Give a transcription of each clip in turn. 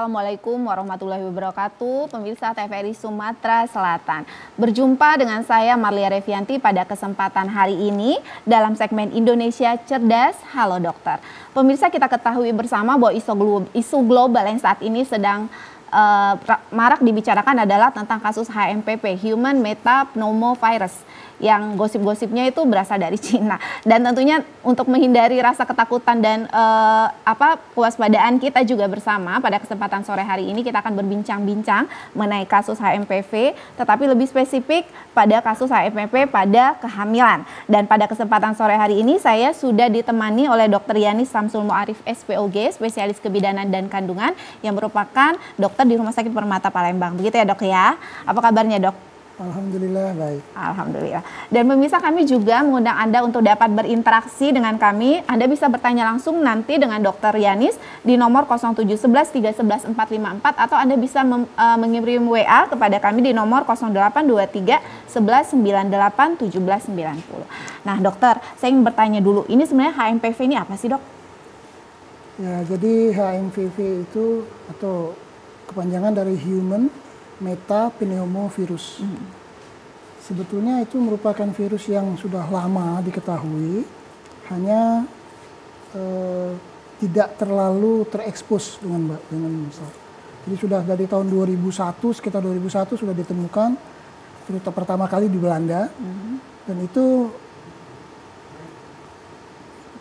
Assalamualaikum warahmatullahi wabarakatuh, pemirsa TVRI Sumatera Selatan. Berjumpa dengan saya Marlia Revianti pada kesempatan hari ini dalam segmen Indonesia Cerdas. Halo Dokter. Pemirsa, kita ketahui bersama bahwa isu global yang saat ini sedang marak dibicarakan adalah tentang kasus HMPV, Human Metapneumovirus, yang gosip-gosipnya itu berasal dari Cina. Dan tentunya untuk menghindari rasa ketakutan dan kewaspadaan kita juga bersama, pada kesempatan sore hari ini kita akan berbincang-bincang mengenai kasus HMPV, tetapi lebih spesifik pada kasus HMPV pada kehamilan. Dan pada kesempatan sore hari ini saya sudah ditemani oleh Dr. Yanis Samsul Muarif SPOG, spesialis kebidanan dan kandungan, yang merupakan dokter di Rumah Sakit Permata Palembang. Begitu ya Dok ya? Apa kabarnya Dok? Alhamdulillah baik. Alhamdulillah. Dan pemirsa, kami juga mengundang Anda untuk dapat berinteraksi dengan kami. Anda bisa bertanya langsung nanti dengan Dr. Yanis di nomor 0711 311 454 atau Anda bisa mengirim WA kepada kami di nomor 0823 11 98 17 90. Nah Dokter, saya ingin bertanya dulu, ini sebenarnya HMPV ini apa sih Dok? Ya, jadi HMPV itu atau kepanjangan dari Human Metapneumovirus. Sebetulnya itu merupakan virus yang sudah lama diketahui, hanya tidak terlalu terekspos dengan besar. Jadi sudah dari tahun 2001, sekitar 2001 sudah ditemukan pertama kali di Belanda, dan itu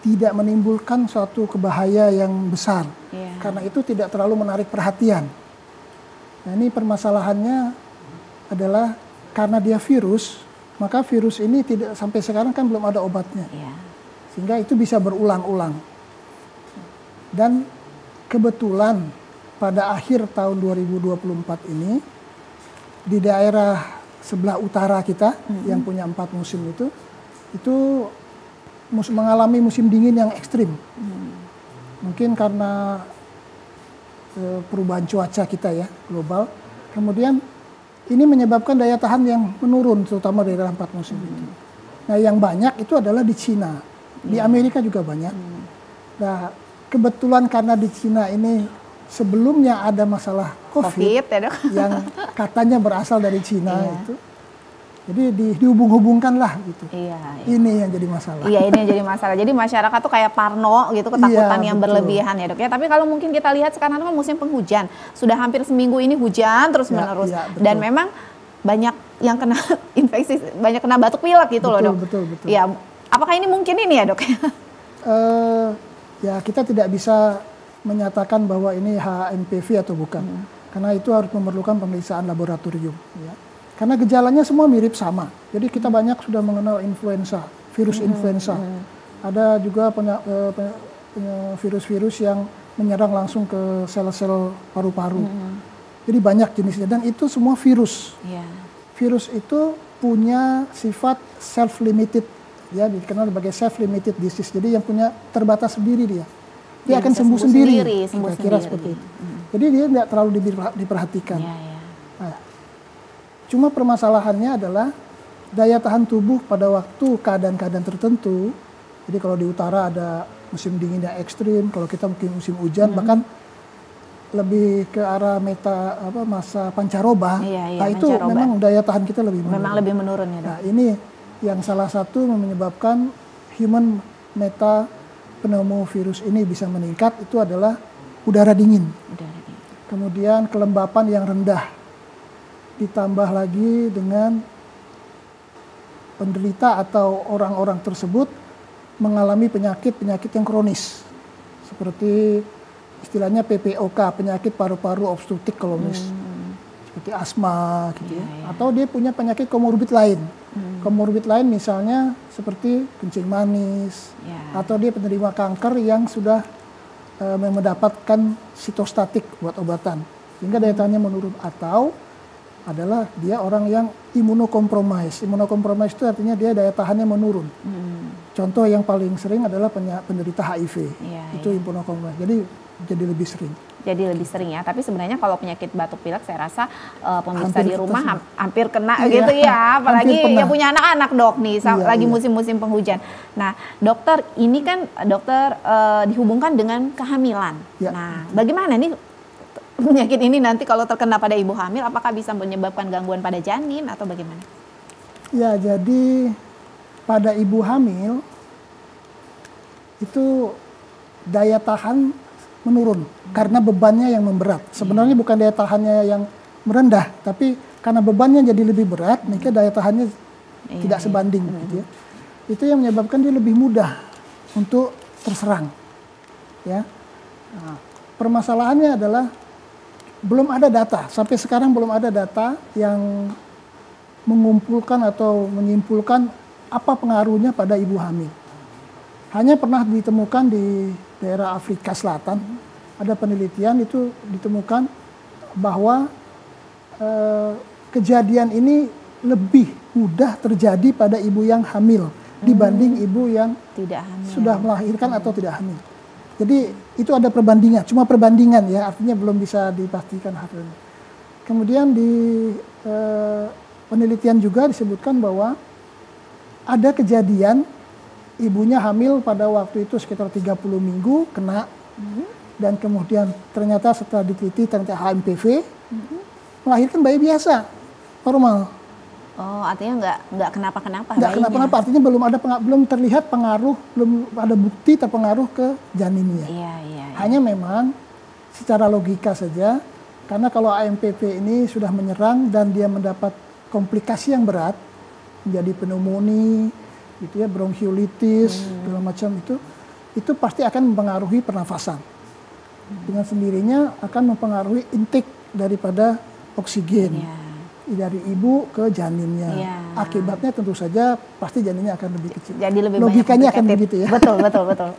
tidak menimbulkan suatu kebahaya yang besar, karena itu tidak terlalu menarik perhatian. Nah, ini permasalahannya adalah karena dia virus, maka virus ini tidak sampai sekarang kan belum ada obatnya, sehingga itu bisa berulang-ulang. Dan kebetulan pada akhir tahun 2024 ini di daerah sebelah utara kita yang punya 4 musim itu mengalami musim dingin yang ekstrim. Mungkin karena perubahan cuaca kita ya global, kemudian ini menyebabkan daya tahan yang menurun, terutama di dalam 4 musim itu. Nah, yang banyak itu adalah di Cina, di Amerika juga banyak. Nah, kebetulan karena di Cina ini sebelumnya ada masalah COVID ya, Dok? Yang katanya berasal dari Cina itu. Jadi dihubung-hubungkan lah gitu. Ini yang jadi masalah. Iya, ini yang jadi masalah. Jadi masyarakat tuh kayak parno gitu, ketakutan yang berlebihan ya Dok ya. Tapi kalau mungkin kita lihat sekarang kan musim penghujan. Sudah hampir seminggu ini hujan terus menerus. Dan memang banyak yang kena infeksi, banyak kena batuk pilek gitu loh Dok. Betul. Iya, apakah ini mungkin ini ya Dok? Ya, kita tidak bisa menyatakan bahwa ini HMPV atau bukan. Karena itu harus memerlukan pemeriksaan laboratorium ya. Karena gejalanya semua mirip sama. Jadi kita banyak sudah mengenal influenza, virus influenza. Ada juga virus-virus yang menyerang langsung ke sel-sel paru-paru. Jadi banyak jenisnya dan itu semua virus. Virus itu punya sifat self-limited, ya, dikenal sebagai self-limited disease. Jadi yang punya terbatas sendiri dia. Dia akan sembuh sendiri. Kira-kira seperti itu. Jadi dia tidak terlalu diperhatikan. Nah, cuma permasalahannya adalah daya tahan tubuh pada waktu keadaan-keadaan tertentu. Jadi kalau di utara ada musim dingin yang ekstrim, kalau kita mungkin musim hujan, bahkan lebih ke arah masa pancaroba. Nah itu memang daya tahan kita lebih menurun. Memang lebih menurun ya Dok. Nah ini yang salah satu menyebabkan Human Metapneumovirus ini bisa meningkat, itu adalah udara dingin. Kemudian kelembapan yang rendah. Ditambah lagi dengan penderita atau orang-orang tersebut mengalami penyakit-penyakit yang kronis. Seperti istilahnya PPOK, penyakit paru-paru obstruktif kolonis. Seperti asma gitu ya. Atau dia punya penyakit komorbid lain. Komorbid lain misalnya seperti kencing manis. Atau dia penerima kanker yang sudah mendapatkan sitostatik buat obatan. Sehingga daya tahannya menurun. Atau adalah dia orang yang imunokompromis. Imunokompromis itu artinya dia daya tahannya menurun. Contoh yang paling sering adalah penderita HIV. Itu imunokompromis. Jadi lebih sering. Jadi lebih sering ya. Tapi sebenarnya kalau penyakit batuk pilek saya rasa pemirsa di rumah hampir kena gitu ya. Apalagi yang punya anak-anak Dok nih, lagi musim-musim penghujan. Nah Dokter, ini kan Dokter dihubungkan dengan kehamilan. Nah bagaimana nih penyakit ini nanti kalau terkena pada ibu hamil, apakah bisa menyebabkan gangguan pada janin atau bagaimana? Ya, jadi pada ibu hamil itu daya tahan menurun karena bebannya yang memberat. Sebenarnya bukan daya tahannya yang merendah, tapi karena bebannya jadi lebih berat, maka daya tahannya tidak sebanding. Gitu ya. Itu yang menyebabkan dia lebih mudah untuk terserang. Ya. Nah, permasalahannya adalah belum ada data, sampai sekarang belum ada data yang mengumpulkan atau menyimpulkan apa pengaruhnya pada ibu hamil. Hanya pernah ditemukan di daerah Afrika Selatan, ada penelitian itu ditemukan bahwa kejadian ini lebih mudah terjadi pada ibu yang hamil dibanding ibu yang tidak hamil, sudah melahirkan atau tidak hamil. Jadi itu ada perbandingan, cuma perbandingan ya, artinya belum bisa dipastikan hasilnya. Kemudian di penelitian juga disebutkan bahwa ada kejadian ibunya hamil pada waktu itu sekitar 30 minggu kena, dan kemudian ternyata setelah diteliti ternyata HMPV, melahirkan bayi biasa, normal. Oh, artinya nggak kenapa-kenapa. Nggak kenapa-kenapa, artinya belum terlihat pengaruh, belum ada bukti terpengaruh ke janinnya. Iya. Hanya memang secara logika saja, karena kalau HMPV ini sudah menyerang dan dia mendapat komplikasi yang berat, menjadi pneumonia, gitu ya, bronkiolitis, segala macam itu pasti akan mempengaruhi pernafasan. Dengan sendirinya akan mempengaruhi intake daripada oksigen dari ibu ke janinnya. Akibatnya tentu saja pasti janinnya akan lebih kecil. Jadi lebih logikanya akan begitu ya. Betul.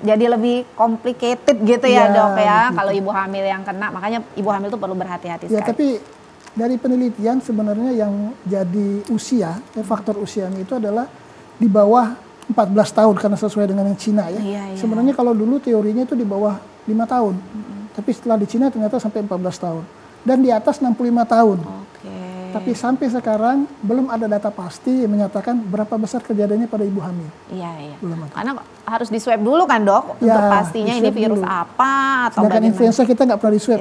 Jadi lebih complicated gitu ya, Dok ya. Gitu. Kalau ibu hamil yang kena, makanya ibu hamil itu perlu berhati-hati sekali. Ya, tapi dari penelitian sebenarnya yang jadi usia, faktor usianya itu adalah di bawah 14 tahun karena sesuai dengan yang Cina ya. Sebenarnya kalau dulu teorinya itu di bawah 5 tahun. Tapi setelah di Cina ternyata sampai 14 tahun. Dan di atas 65 tahun. Tapi sampai sekarang belum ada data pasti yang menyatakan berapa besar kejadiannya pada ibu hamil. Iya. Karena harus di swab dulu kan, Dok, untuk pastinya ini virus dulu. Apa atau sedangkan bagaimana. Influenza kita nggak pernah di swab.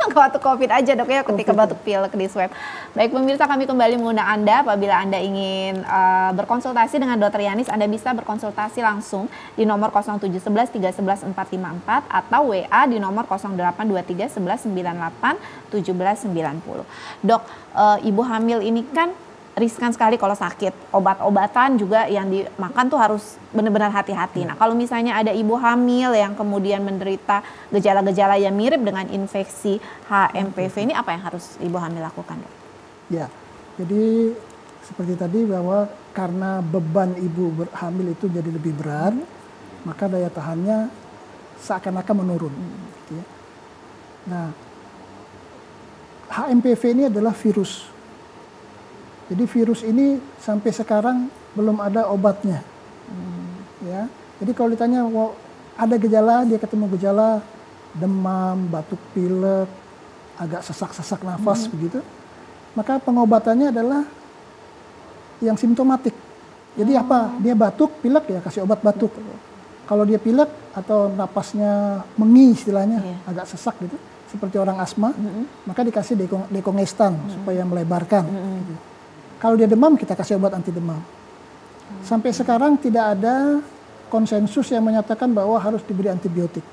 Waktu COVID aja, Dok ya, ketika batuk pilek di swab. Baik pemirsa, kami kembali mengundang Anda apabila Anda ingin berkonsultasi dengan Dr. Yanis, Anda bisa berkonsultasi langsung di nomor 0711 311 454 atau WA di nomor 0823 11 98 1790. Dok, ibu hamil ini kan riskan sekali kalau sakit. Obat-obatan juga yang dimakan tuh harus benar-benar hati-hati. Nah, kalau misalnya ada ibu hamil yang kemudian menderita gejala-gejala yang mirip dengan infeksi HMPV, ini apa yang harus ibu hamil lakukan, Dok? Ya, jadi seperti tadi bahwa karena beban ibu hamil itu jadi lebih berat, maka daya tahannya seakan-akan menurun. Gitu ya. Nah, HMPV ini adalah virus. Jadi virus ini sampai sekarang belum ada obatnya. Ya. Jadi kalau ditanya ada gejala, dia ketemu gejala demam, batuk pilek, agak sesak-sesak nafas begitu, maka pengobatannya adalah yang simptomatik. Jadi apa? Dia batuk, pilek, ya kasih obat batuk. Kalau dia pilek atau napasnya mengi istilahnya, agak sesak gitu, seperti orang asma, maka dikasih dekongestan supaya melebarkan. Gitu. Kalau dia demam, kita kasih obat anti demam. Sampai sekarang tidak ada konsensus yang menyatakan bahwa harus diberi antibiotik.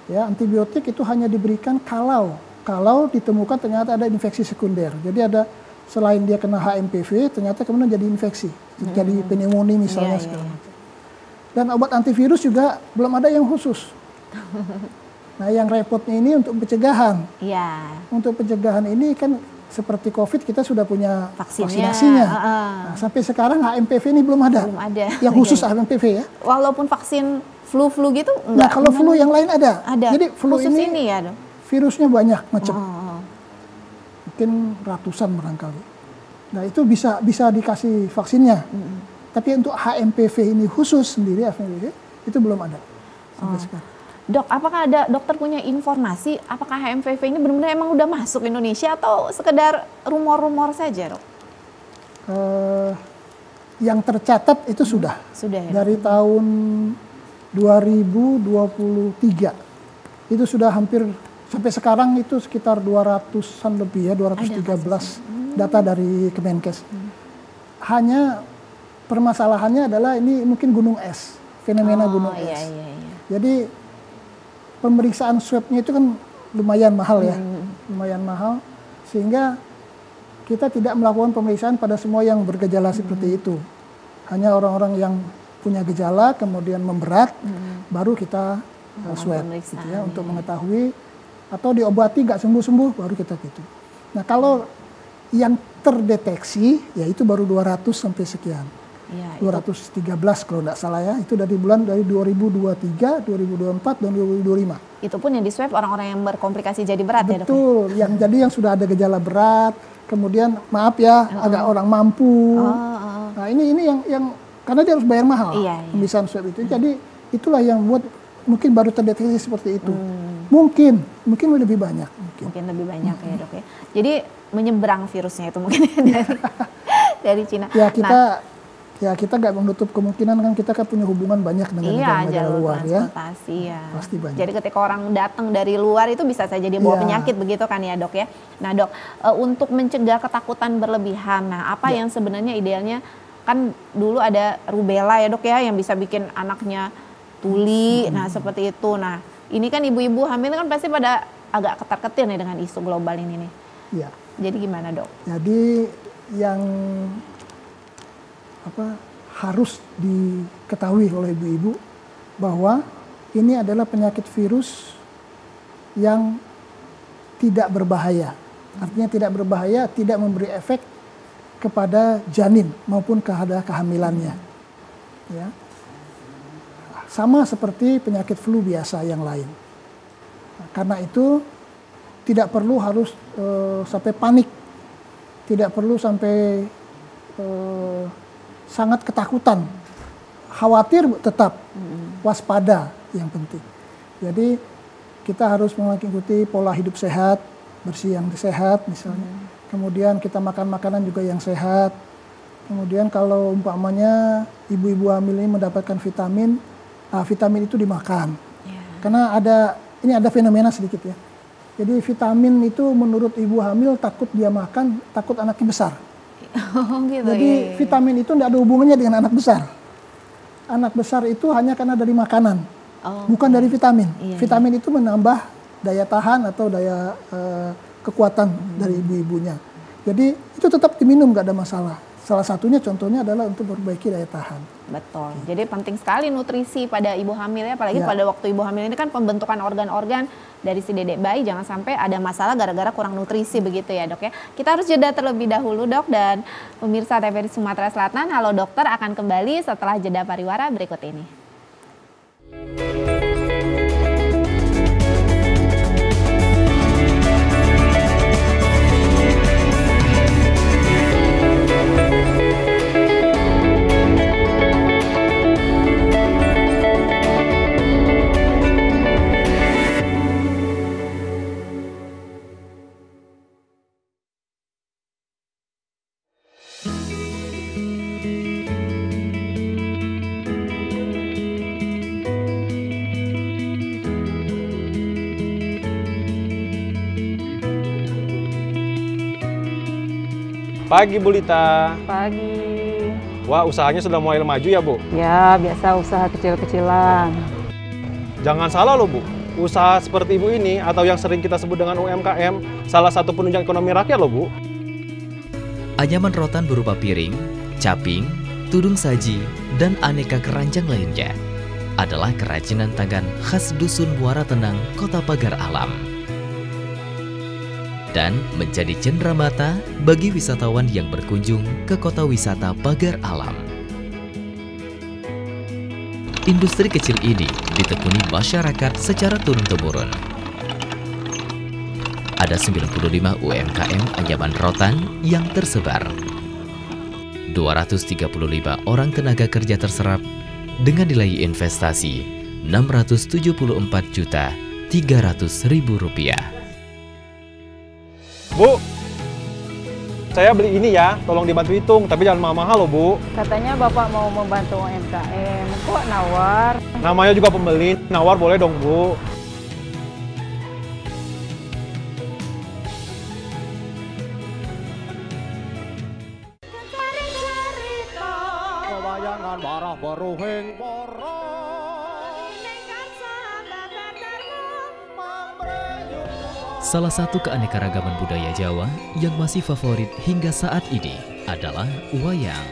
Ya, antibiotik itu hanya diberikan kalau ditemukan ternyata ada infeksi sekunder. Jadi ada selain dia kena HMPV, ternyata kemudian jadi infeksi, jadi pneumonia misalnya segala macam. Dan obat antivirus juga belum ada yang khusus. Nah, yang repotnya ini untuk pencegahan. Untuk pencegahan ini kan seperti COVID kita sudah punya vaksinasinya. Nah, sampai sekarang HMPV ini belum ada. Yang khusus HMPV ya. Walaupun vaksin flu gitu enggak. Nah, kalau flu yang lain ada. Jadi flu khusus ini ya, Dok? Virusnya banyak macam. Mungkin ratusan barangkali. Nah, itu bisa dikasih vaksinnya. Tapi untuk HMPV ini khusus sendiri, itu belum ada sampai sekarang. Dok, apakah ada dokter punya informasi apakah HMPV ini benar-benar emang udah masuk Indonesia atau sekedar rumor-rumor saja, Dok? Yang tercatat itu sudah ya, dari tahun 2023 itu sudah hampir Sampai sekarang itu sekitar 200-an lebih ya, 213 data dari Kemenkes. Hanya permasalahannya adalah ini mungkin gunung es, fenomena gunung es. Jadi pemeriksaan swabnya itu kan lumayan mahal ya, lumayan mahal, sehingga kita tidak melakukan pemeriksaan pada semua yang bergejala seperti itu. Hanya orang-orang yang punya gejala kemudian memberat, baru kita swab gitu ya, untuk mengetahui, atau diobati nggak sembuh-sembuh baru kita gitu. Nah kalau yang terdeteksi ya itu baru 200 sampai sekian. Ya, 213 kalau nggak salah ya, itu dari 2023, 2024, dan 2025. Itu pun yang di swab orang-orang yang berkomplikasi jadi berat. Betul, ya dok? Betul, yang sudah ada gejala berat, kemudian maaf ya agak orang mampu. Nah ini yang karena dia harus bayar mahal pemeriksaan swab itu. Jadi itulah yang buat mungkin baru terdeteksi seperti itu. Mungkin lebih banyak. Mungkin lebih banyak ya dok ya. Jadi menyeberang virusnya itu mungkin dari Cina. Ya kita nggak menutup kemungkinan, kan kita kan punya hubungan banyak dengan negara luar ya. Pasti banyak. Jadi ketika orang datang dari luar itu bisa saja dia bawa penyakit begitu kan ya dok ya. Nah dok, untuk mencegah ketakutan berlebihan, nah apa yang sebenarnya idealnya, kan dulu ada rubella ya dok ya yang bisa bikin anaknya tuli, nah seperti itu. Nah ini kan ibu-ibu hamil kan pasti pada agak ketar-ketir nih dengan isu global ini nih. Iya. Jadi gimana dok? Jadi yang harus diketahui oleh ibu-ibu bahwa ini adalah penyakit virus yang tidak berbahaya. Artinya tidak berbahaya, tidak memberi efek kepada janin maupun kepada kehamilannya. Ya. Sama seperti penyakit flu biasa yang lain. Karena itu tidak perlu harus sampai panik, tidak perlu sampai sangat ketakutan, khawatir tetap, waspada yang penting. Jadi kita harus mengikuti pola hidup sehat, bersih yang sehat misalnya. Kemudian kita makan makanan juga yang sehat. Kemudian kalau umpamanya ibu-ibu hamil ini mendapatkan vitamin, vitamin itu dimakan. Karena ini ada fenomena sedikit ya. Jadi vitamin itu menurut ibu hamil takut dia makan, takut anaknya besar. Gitu, jadi vitamin itu tidak ada hubungannya dengan anak besar. Anak besar itu hanya karena dari makanan, bukan dari vitamin. Vitamin itu menambah daya tahan atau daya kekuatan dari ibu-ibunya. Jadi itu tetap diminum, nggak ada masalah. Salah satunya contohnya adalah untuk memperbaiki daya tahan. Betul. Jadi penting sekali nutrisi pada ibu hamil ya, apalagi pada waktu ibu hamil ini kan pembentukan organ-organ dari si dedek bayi, jangan sampai ada masalah gara-gara kurang nutrisi begitu ya dok ya. Kita harus jeda terlebih dahulu dok, dan pemirsa TVRI Sumatera Selatan, Halo Dokter akan kembali setelah jeda pariwara berikut ini. Pagi Bu Lita. Pagi. Wah, usahanya sudah mulai maju ya Bu? Ya, biasa usaha kecil-kecilan. Jangan salah loh Bu, usaha seperti Ibu ini atau yang sering kita sebut dengan UMKM, salah satu penunjang ekonomi rakyat loh Bu. Anyaman rotan berupa piring, caping, tudung saji, dan aneka keranjang lainnya adalah kerajinan tangan khas Dusun Muara Tenang, Kota Pagar Alam. Dan menjadi cenderamata bagi wisatawan yang berkunjung ke kota wisata Pagar Alam. Industri kecil ini ditekuni masyarakat secara turun-temurun. Ada 95 UMKM anyaman rotan yang tersebar. 235 orang tenaga kerja terserap dengan nilai investasi Rp674.300.000. Bu, saya beli ini ya, tolong dibantu hitung, tapi jangan mahal-mahal loh Bu. Katanya Bapak mau membantu UMKM, kok nawar? Namanya juga pembeli, nawar boleh dong Bu. Karuhing para Salah satu keanekaragaman budaya Jawa yang masih favorit hingga saat ini adalah wayang.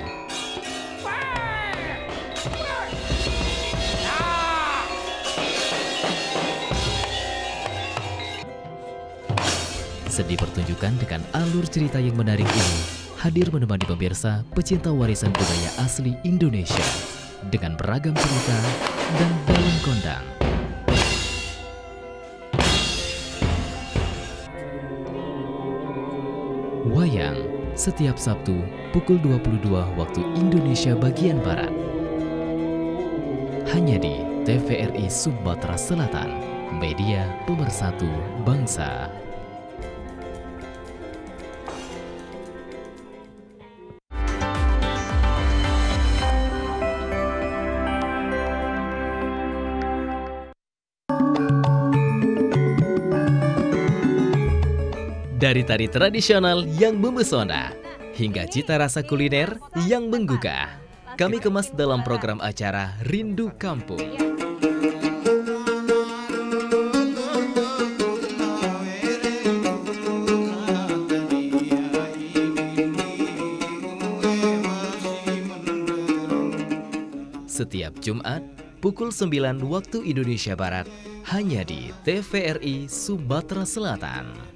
Seni pertunjukan dengan alur cerita yang menarik ini hadir menemani pemirsa pecinta warisan budaya asli Indonesia dengan beragam cerita dan daun kondang. Wayang setiap Sabtu pukul 22 waktu Indonesia bagian Barat. Hanya di TVRI Sumatera Selatan, media pemersatu bangsa. Dari tari tradisional yang memesona, hingga cita rasa kuliner yang menggugah, kami kemas dalam program acara Rindu Kampung. Setiap Jumat, pukul 9 waktu Indonesia Barat, hanya di TVRI Sumatera Selatan.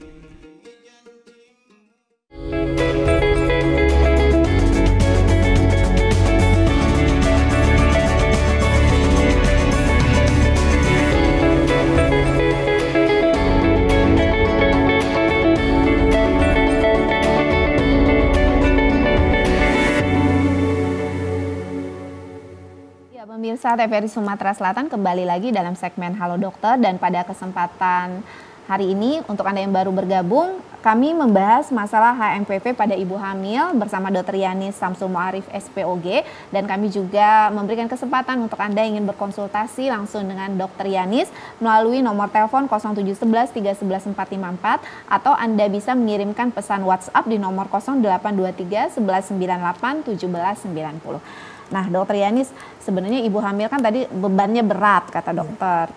Pemirsa TVRI Sumatera Selatan kembali lagi dalam segmen Halo Dokter, dan pada kesempatan hari ini untuk Anda yang baru bergabung, kami membahas masalah HMPV pada ibu hamil bersama Dr. Yanis Samsul Muarif SPOG, dan kami juga memberikan kesempatan untuk Anda yang ingin berkonsultasi langsung dengan Dr. Yanis melalui nomor telepon 0711 311 454 atau Anda bisa mengirimkan pesan WhatsApp di nomor 0823 1198 1790. Nah, Dokter Yanis, sebenarnya ibu hamil kan tadi bebannya berat kata dokter,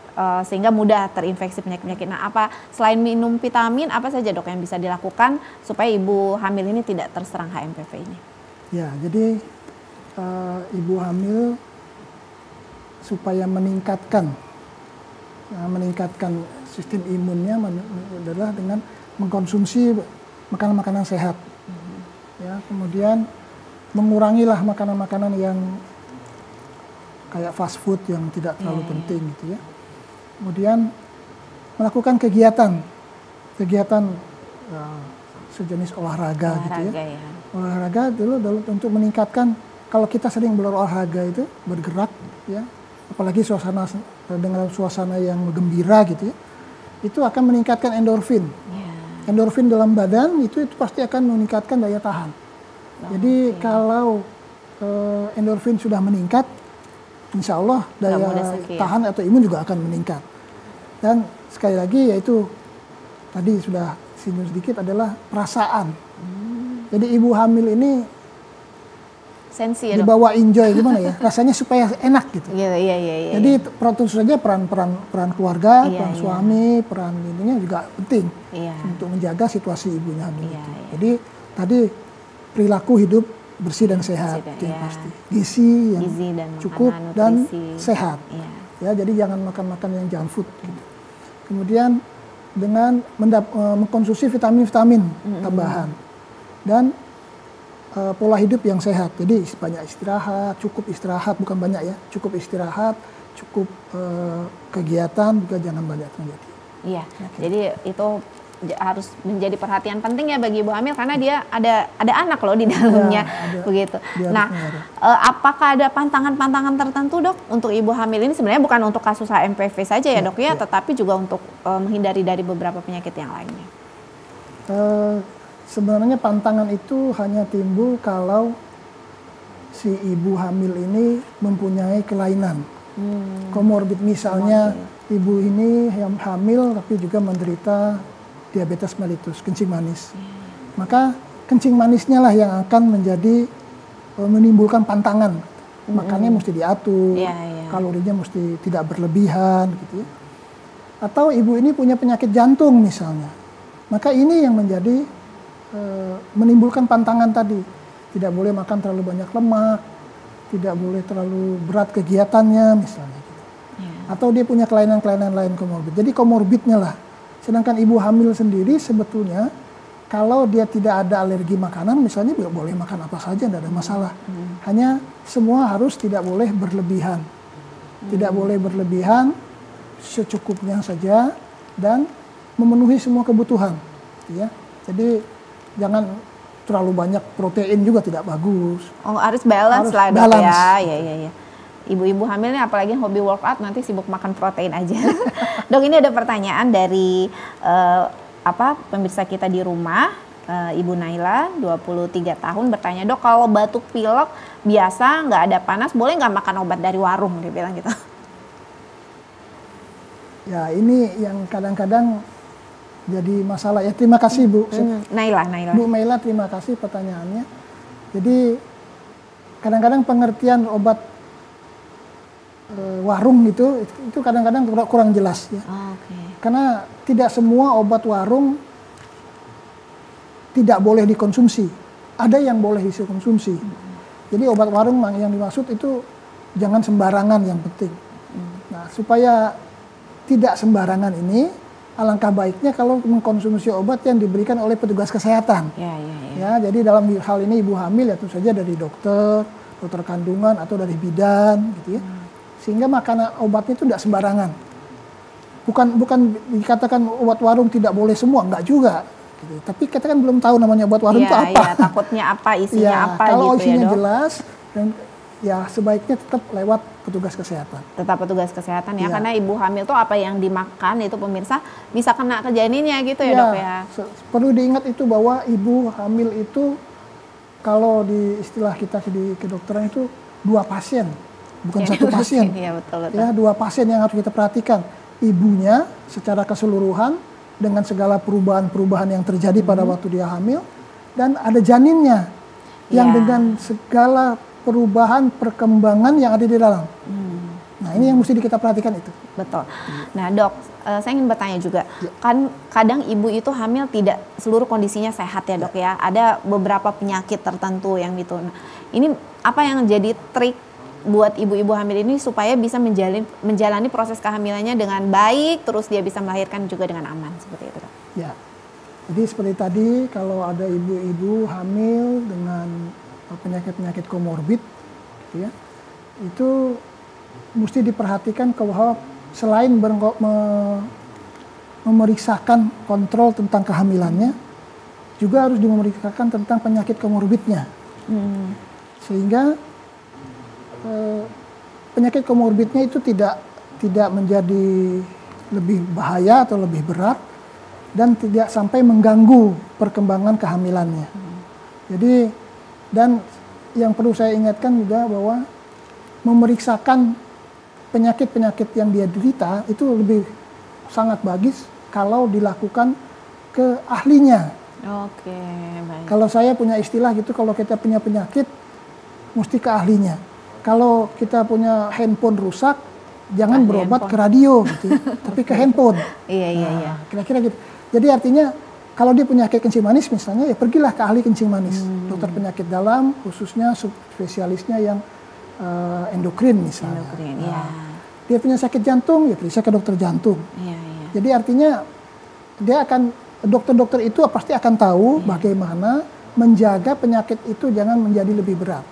sehingga mudah terinfeksi penyakit-penyakit. Nah, apa selain minum vitamin, apa saja dok yang bisa dilakukan supaya ibu hamil ini tidak terserang HMPV ini? Ya, jadi ibu hamil supaya meningkatkan sistem imunnya adalah dengan mengkonsumsi makanan-makanan sehat. Ya, kemudian mengurangilah makanan-makanan yang kayak fast food yang tidak terlalu penting gitu ya. Kemudian melakukan kegiatan sejenis olahraga gitu ya. Olahraga dulu untuk meningkatkan, kalau kita sering berolahraga itu bergerak ya, apalagi dengan suasana yang gembira gitu ya, itu akan meningkatkan endorfin. Endorfin dalam badan itu pasti akan meningkatkan daya tahan. Jadi kalau endorfin sudah meningkat, insya Allah daya tahan atau imun juga akan meningkat. Dan sekali lagi yaitu tadi sudah singgung sedikit adalah perasaan. Jadi ibu hamil ini sensi ya, dibawa enjoy gimana ya, rasanya supaya enak gitu. Iya. Jadi tentu saja peran keluarga, peran suami, peran ininya juga penting untuk menjaga situasi ibunya hamil itu. Jadi tadi perilaku hidup bersih dan sehat, itu yang pasti. Gizi yang cukup dan sehat. Ya, jadi jangan makan yang junk food. Gitu. Kemudian dengan mengkonsumsi vitamin-vitamin tambahan dan pola hidup yang sehat. Jadi banyak istirahat, cukup istirahat, bukan banyak ya, cukup istirahat, cukup kegiatan, juga jangan banyak kegiatan. Iya. Jadi itu harus menjadi perhatian penting ya bagi ibu hamil, karena dia ada anak loh di dalamnya, begitu. Nah, apakah ada pantangan-pantangan tertentu dok untuk ibu hamil ini? Sebenarnya bukan untuk kasus HMPV saja ya dok ya, tetapi juga untuk menghindari dari beberapa penyakit yang lainnya. Sebenarnya pantangan itu hanya timbul kalau si ibu hamil ini mempunyai kelainan, komorbid, misalnya ibu ini yang hamil tapi juga menderita diabetes mellitus, kencing manis. Maka kencing manisnya lah yang akan menimbulkan pantangan makannya mesti diatur, kalorinya mesti tidak berlebihan gitu ya. Atau ibu ini punya penyakit jantung misalnya, maka ini yang menjadi menimbulkan pantangan tadi. Tidak boleh makan terlalu banyak lemak, tidak boleh terlalu berat kegiatannya misalnya gitu. Atau dia punya kelainan-kelainan lain komorbid. Jadi komorbidnya lah. Sedangkan ibu hamil sendiri sebetulnya kalau dia tidak ada alergi makanan misalnya boleh makan apa saja, tidak ada masalah. Hanya semua harus tidak boleh berlebihan. Tidak boleh berlebihan, secukupnya saja dan memenuhi semua kebutuhan. Ya. Jadi jangan terlalu banyak protein juga tidak bagus. Oh, harus balance lah dok ya. Iya. Ibu-ibu hamil ini apalagi hobi workout nanti sibuk makan protein aja. Dok, ini ada pertanyaan dari pemirsa kita di rumah, Ibu Naila 23 tahun bertanya, "Dok, kalau batuk pilek biasa nggak ada panas, boleh nggak makan obat dari warung?" Dia bilang gitu. Ya, ini yang kadang-kadang jadi masalah ya. Terima kasih Bu. Naila. Bu Naila, terima kasih pertanyaannya. Jadi kadang-kadang pengertian obat warung itu kadang-kadang kurang jelas ya. Karena tidak semua obat warung tidak boleh dikonsumsi. Ada yang boleh dikonsumsi. Jadi obat warung yang dimaksud itu jangan sembarangan yang penting. Nah, supaya tidak sembarangan ini, alangkah baiknya kalau mengkonsumsi obat yang diberikan oleh petugas kesehatan. Ya, jadi dalam hal ini ibu hamil ya tentu saja dari dokter kandungan atau dari bidan gitu ya. Sehingga makanan obatnya itu tidak sembarangan. Bukan dikatakan obat warung tidak boleh semua, enggak juga. Gitu. Tapi kita kan belum tahu namanya obat warung itu apa. Iya, takutnya apa, isinya apa kalau gitu isinya ya dok. jelas, dan ya sebaiknya tetap lewat petugas kesehatan. Tetap petugas kesehatan ya, karena ibu hamil tuh apa yang dimakan itu pemirsa bisa kena ke janinnya gitu ya dok ya. Perlu diingat itu bahwa ibu hamil itu kalau di istilah kita di kedokteran itu 2 pasien. Bukan satu pasien. Iya, betul. Ya, 2 pasien yang harus kita perhatikan. Ibunya secara keseluruhan dengan segala perubahan-perubahan yang terjadi pada waktu dia hamil, dan ada janinnya yang dengan segala perubahan perkembangan yang ada di dalam. Nah, ini yang mesti kita perhatikan itu. Betul. Nah, dok, saya ingin bertanya juga, kan kadang ibu itu hamil tidak seluruh kondisinya sehat ya dok ya. Ada beberapa penyakit tertentu yang gitu. Nah, ini apa yang jadi trik buat ibu-ibu hamil ini supaya bisa menjalani proses kehamilannya dengan baik, terus dia bisa melahirkan juga dengan aman seperti itu dok? Ya, jadi seperti tadi kalau ada ibu-ibu hamil dengan penyakit-penyakit komorbid, gitu ya, itu mesti diperhatikan bahwa selain memeriksakan kontrol tentang kehamilannya, juga harus dimemeriksakan tentang penyakit komorbidnya, sehingga penyakit komorbidnya itu tidak menjadi lebih bahaya atau lebih berat dan tidak sampai mengganggu perkembangan kehamilannya. Jadi, dan yang perlu saya ingatkan juga bahwa memeriksakan penyakit-penyakit yang dia derita itu lebih sangat bagus kalau dilakukan ke ahlinya. Oke, baik. Kalau saya punya istilah gitu, kalau kita punya penyakit mesti ke ahlinya. Kalau kita punya handphone rusak, jangan berobat ke radio gitu, tapi ke handphone. Iya. Kira-kira gitu. Jadi artinya kalau dia punya kencing manis misalnya, ya pergilah ke ahli kencing manis, dokter penyakit dalam, khususnya subspesialisnya yang endokrin misalnya. Dia punya sakit jantung, ya periksa ke dokter jantung. Jadi artinya dokter-dokter itu pasti akan tahu bagaimana menjaga penyakit itu jangan menjadi lebih berat.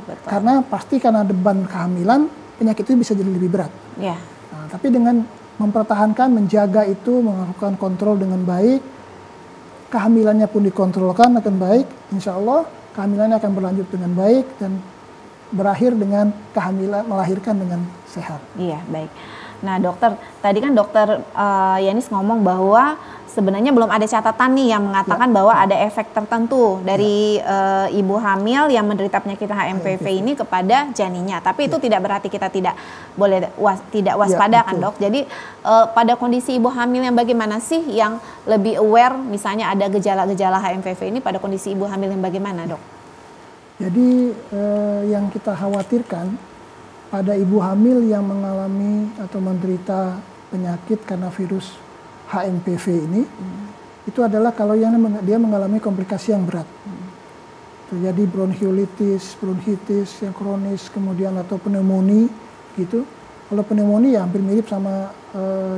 Betul. Karena pasti karena beban kehamilan penyakit itu bisa jadi lebih berat. Nah, tapi dengan mempertahankan, menjaga itu, melakukan kontrol dengan baik, kehamilannya pun dikontrolkan dengan baik, insya Allah kehamilannya akan berlanjut dengan baik dan berakhir dengan kehamilan melahirkan dengan sehat. Iya, baik. Nah dokter, tadi kan dokter Yanis ngomong bahwa sebenarnya belum ada catatan nih yang mengatakan bahwa ada efek tertentu dari ibu hamil yang menderita penyakit HMPV ini kepada janinnya. Tapi itu tidak berarti kita tidak boleh tidak waspada kan dok. Jadi pada kondisi ibu hamil yang bagaimana sih yang lebih aware misalnya ada gejala-gejala HMPV ini pada kondisi ibu hamil yang bagaimana dok? Jadi yang kita khawatirkan pada ibu hamil yang mengalami atau menderita penyakit karena virus HMPV ini, itu adalah kalau dia mengalami komplikasi yang berat. Terjadi bronkiolitis, bronkitis yang kronis, kemudian atau pneumonia gitu. Kalau pneumonia ya hampir mirip sama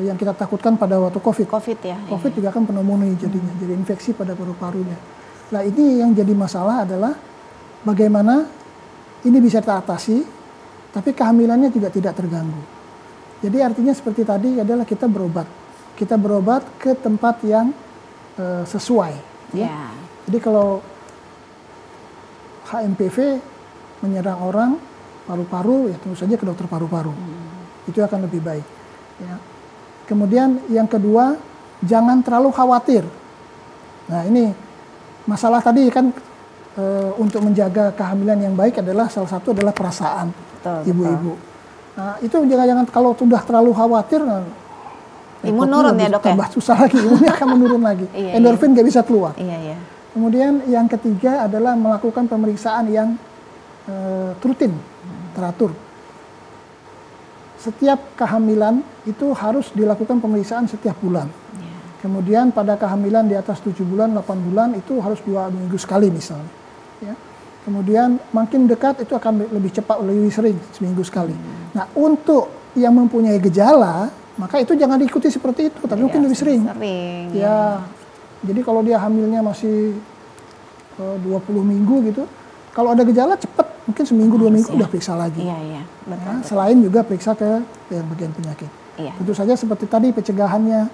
yang kita takutkan pada waktu COVID. COVID ya. COVID juga kan pneumonia jadinya, jadi infeksi pada paru-parunya. Nah ini yang jadi masalah adalah bagaimana ini bisa teratasi, tapi kehamilannya juga tidak terganggu. Jadi artinya seperti tadi adalah kita berobat. Kita berobat ke tempat yang sesuai. Ya. Jadi kalau HMPV menyerang orang paru-paru, ya tentu saja ke dokter paru-paru. Itu akan lebih baik. Ya. Kemudian yang kedua, jangan terlalu khawatir. Nah ini masalah tadi kan untuk menjaga kehamilan yang baik adalah salah satu adalah perasaan ibu-ibu. Nah itu jangan kalau sudah terlalu khawatir, imun menurun ya dok ya? Tambah susah lagi, imunnya akan menurun lagi. Endorfin nggak bisa keluar. Kemudian yang ketiga adalah melakukan pemeriksaan yang rutin, teratur. Setiap kehamilan itu harus dilakukan pemeriksaan setiap bulan. Kemudian pada kehamilan di atas 7 bulan, 8 bulan itu harus 2 minggu sekali misalnya. Ya. Kemudian makin dekat itu akan lebih cepat, lebih sering, seminggu sekali. Nah untuk yang mempunyai gejala, maka itu jangan diikuti seperti itu, tapi mungkin lebih sering. Ya. Jadi kalau dia hamilnya masih 20 minggu gitu, kalau ada gejala cepat, mungkin seminggu 2 minggu udah periksa lagi. Betul. Selain juga periksa ke bagian penyakit. Tentu saja seperti tadi pencegahannya,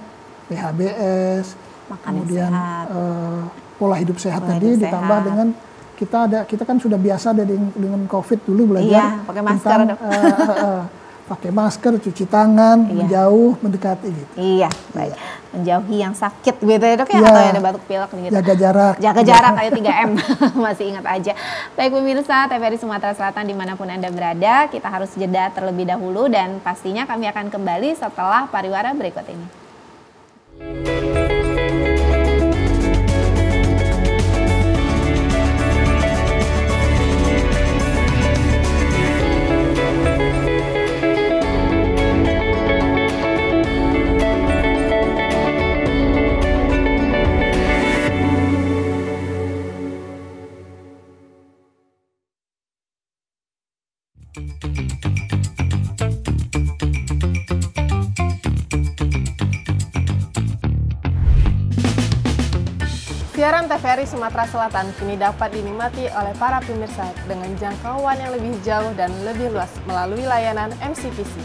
PHBS, kemudian pola hidup sehat tadi ditambah dengan kita kan sudah biasa dengan COVID dulu belajar pakai masker, pakai masker, cuci tangan, menjauh, mendekati gitu. Baik. Menjauhi yang sakit gitu ya dok ya, atau yang ada batuk pilek gitu. Jaga jarak. Jaga jarak kayak 3M, masih ingat aja. Baik pemirsa TVRI Sumatera Selatan dimanapun Anda berada, kita harus jeda terlebih dahulu dan pastinya kami akan kembali setelah pariwara berikut ini. Siaran TVRI Sumatera Selatan kini dapat dinikmati oleh para pemirsa dengan jangkauan yang lebih jauh dan lebih luas melalui layanan MCPC.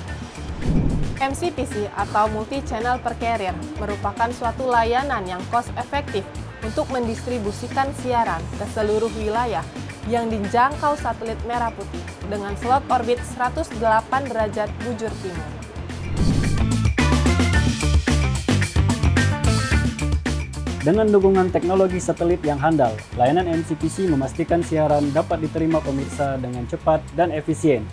MCPC atau Multi Channel Per Carrier merupakan suatu layanan yang cost efektif untuk mendistribusikan siaran ke seluruh wilayah yang dijangkau satelit merah putih dengan slot orbit 108 derajat bujur timur. Dengan dukungan teknologi satelit yang handal, layanan MCPC memastikan siaran dapat diterima pemirsa dengan cepat dan efisien,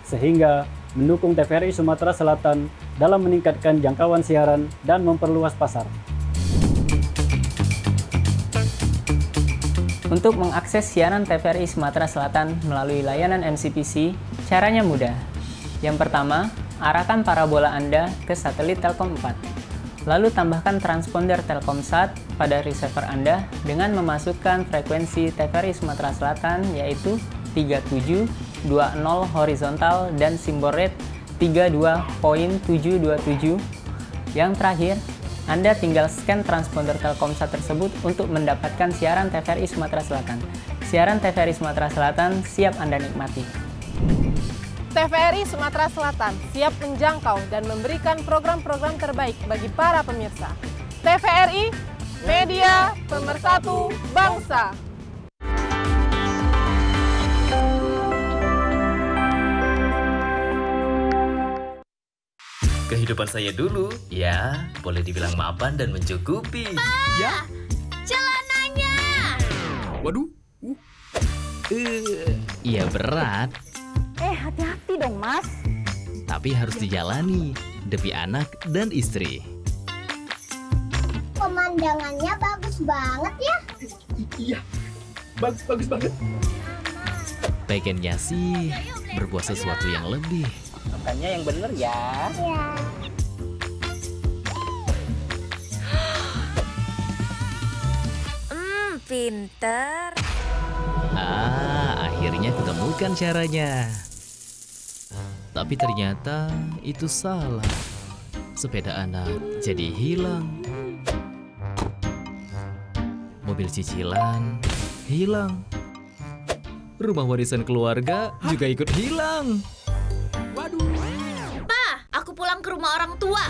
sehingga mendukung TVRI Sumatera Selatan dalam meningkatkan jangkauan siaran dan memperluas pasar. Untuk mengakses siaran TVRI Sumatera Selatan melalui layanan MCPC, caranya mudah. Yang pertama, arahkan parabola Anda ke satelit Telkom 4. Lalu tambahkan transponder Telkomsat pada receiver Anda dengan memasukkan frekuensi TVRI Sumatera Selatan yaitu 3720 horizontal dan simbol rate 32.727. Yang terakhir, Anda tinggal scan transponder Telkomsat tersebut untuk mendapatkan siaran TVRI Sumatera Selatan. Siaran TVRI Sumatera Selatan siap Anda nikmati. TVRI Sumatera Selatan siap menjangkau dan memberikan program-program terbaik bagi para pemirsa. TVRI, media pemersatu bangsa. Kehidupan saya dulu, ya boleh dibilang mapan dan mencukupi. Ya? Celananya! Waduh. Iya berat. Hati-hati dong mas. Tapi harus dijalani demi anak dan istri. Pemandangannya bagus banget ya. Iya, bagus banget. Pengennya sih berbuat sesuatu yang lebih. Makannya yang bener ya. Pinter. Akhirnya kutemukan caranya. Tapi ternyata itu salah. Sepeda anak jadi hilang. Mobil cicilan hilang. Rumah warisan keluarga juga ikut hilang. Pa, aku pulang ke rumah orang tua.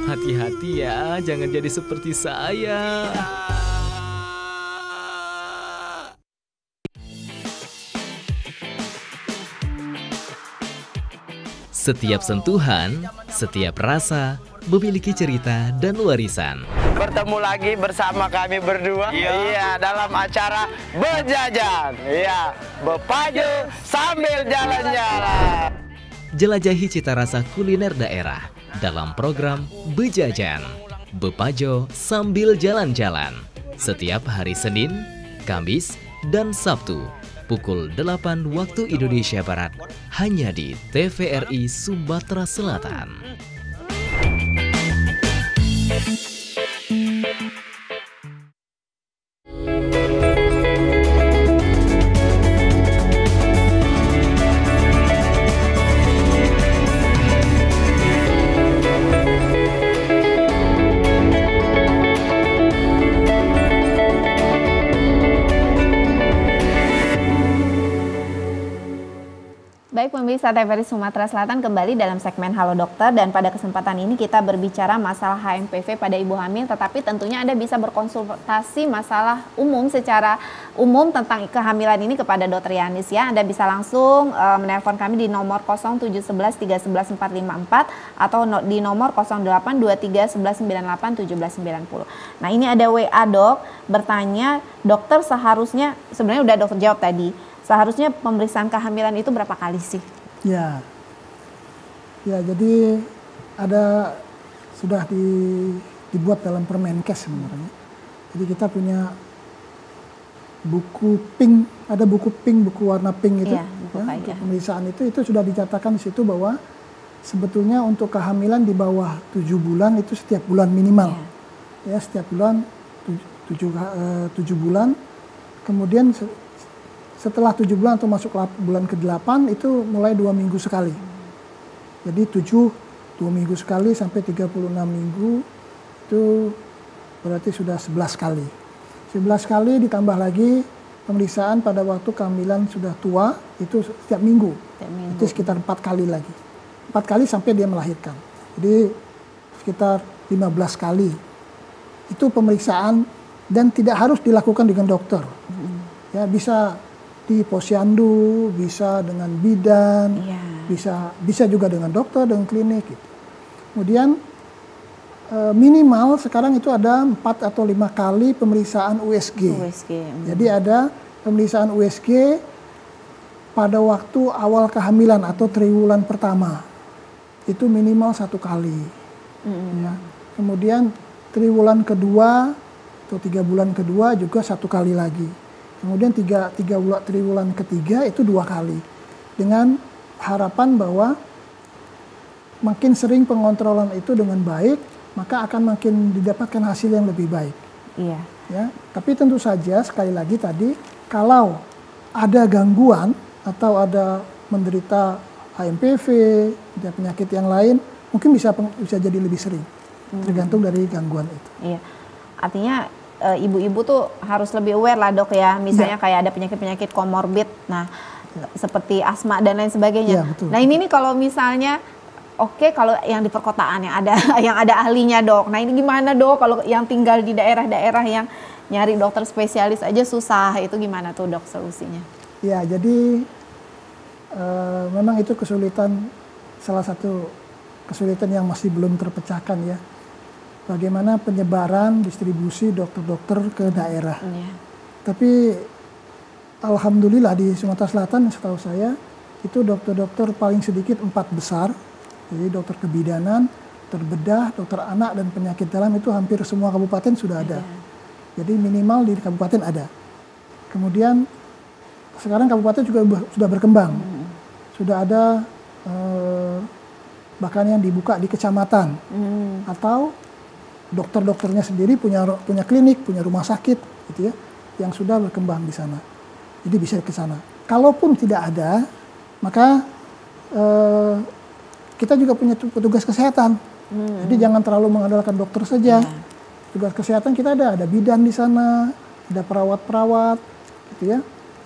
Hati-hati ya, jangan jadi seperti saya. Setiap sentuhan, setiap rasa memiliki cerita dan warisan. Bertemu lagi bersama kami berdua, iya, dalam acara Bejajan, iya, Bepajo sambil jalan-jalan. Jelajahi cita rasa kuliner daerah dalam program Bejajan, Bepajo sambil jalan-jalan. Setiap hari Senin, Kamis, dan Sabtu, pukul 8 waktu Indonesia Barat, hanya di TVRI Sumatera Selatan. Baik pemirsa TVRI Sumatera Selatan, kembali dalam segmen Halo Dokter, dan pada kesempatan ini kita berbicara masalah HMPV pada ibu hamil, tetapi tentunya Anda bisa berkonsultasi masalah umum secara umum tentang kehamilan ini kepada Dr. Yanis ya. Anda bisa langsung menelpon kami di nomor 0711 311 454 atau di nomor 0823 1198 1790. Nah, ini ada WA Dok bertanya, dokter seharusnya, sebenarnya udah dokter jawab tadi, seharusnya pemeriksaan kehamilan itu berapa kali sih? Ya, jadi sudah dibuat dalam Permenkes sebenarnya. Jadi kita punya buku pink, ada buku pink, buku warna pink itu, untuk pemeriksaan itu sudah dicatatkan di situ bahwa sebetulnya untuk kehamilan di bawah 7 bulan itu setiap bulan minimal, ya setiap bulan 7 bulan, kemudian setelah 7 bulan atau masuk bulan ke-8 itu mulai 2 minggu sekali. Jadi 2 minggu sekali sampai 36 minggu itu berarti sudah 11 kali. 11 kali ditambah lagi pemeriksaan pada waktu kehamilan sudah tua itu setiap minggu. Itu sekitar 4 kali lagi. 4 kali sampai dia melahirkan. Jadi sekitar 15 kali. Itu pemeriksaan dan tidak harus dilakukan dengan dokter. Ya, bisa di posyandu, bisa dengan bidan, bisa juga dengan dokter, dengan klinik gitu. Kemudian minimal sekarang itu ada 4 atau 5 kali pemeriksaan USG. Jadi ada pemeriksaan USG pada waktu awal kehamilan atau triwulan pertama. Itu minimal 1 kali. Ya. Kemudian triwulan kedua atau 3 bulan kedua juga 1 kali lagi. Kemudian triwulan ketiga itu 2 kali. Dengan harapan bahwa makin sering pengontrolan itu dengan baik, maka akan makin didapatkan hasil yang lebih baik. Iya. Ya, tapi tentu saja sekali lagi tadi, kalau ada gangguan atau ada menderita HMPV dan penyakit yang lain, mungkin bisa jadi lebih sering, tergantung dari gangguan itu. Iya. Artinya ibu-ibu tuh harus lebih aware lah Dok ya, misalnya kayak ada penyakit-penyakit komorbid, nah seperti asma dan lain sebagainya. Betul. Nah ini nih kalau misalnya, kalau yang di perkotaan yang ada ahlinya Dok, nah ini gimana Dok kalau yang tinggal di daerah-daerah yang nyari dokter spesialis aja susah, itu gimana tuh Dok solusinya? Ya, jadi memang itu salah satu kesulitan yang masih belum terpecahkan ya. Bagaimana penyebaran distribusi dokter-dokter ke daerah. Tapi alhamdulillah di Sumatera Selatan setahu saya itu dokter-dokter paling sedikit 4 besar. Jadi dokter kebidanan, dokter bedah, dokter anak dan penyakit dalam itu hampir semua kabupaten sudah ada. Jadi minimal di kabupaten ada. Kemudian sekarang kabupaten juga sudah berkembang. Sudah ada bahkan yang dibuka di kecamatan. Atau dokter-dokternya sendiri punya klinik, punya rumah sakit gitu ya, yang sudah berkembang di sana. Jadi bisa ke sana. Kalaupun tidak ada, maka kita juga punya petugas kesehatan. Jadi jangan terlalu mengandalkan dokter saja. Petugas kesehatan kita ada bidan di sana, ada perawat-perawat gitu ya.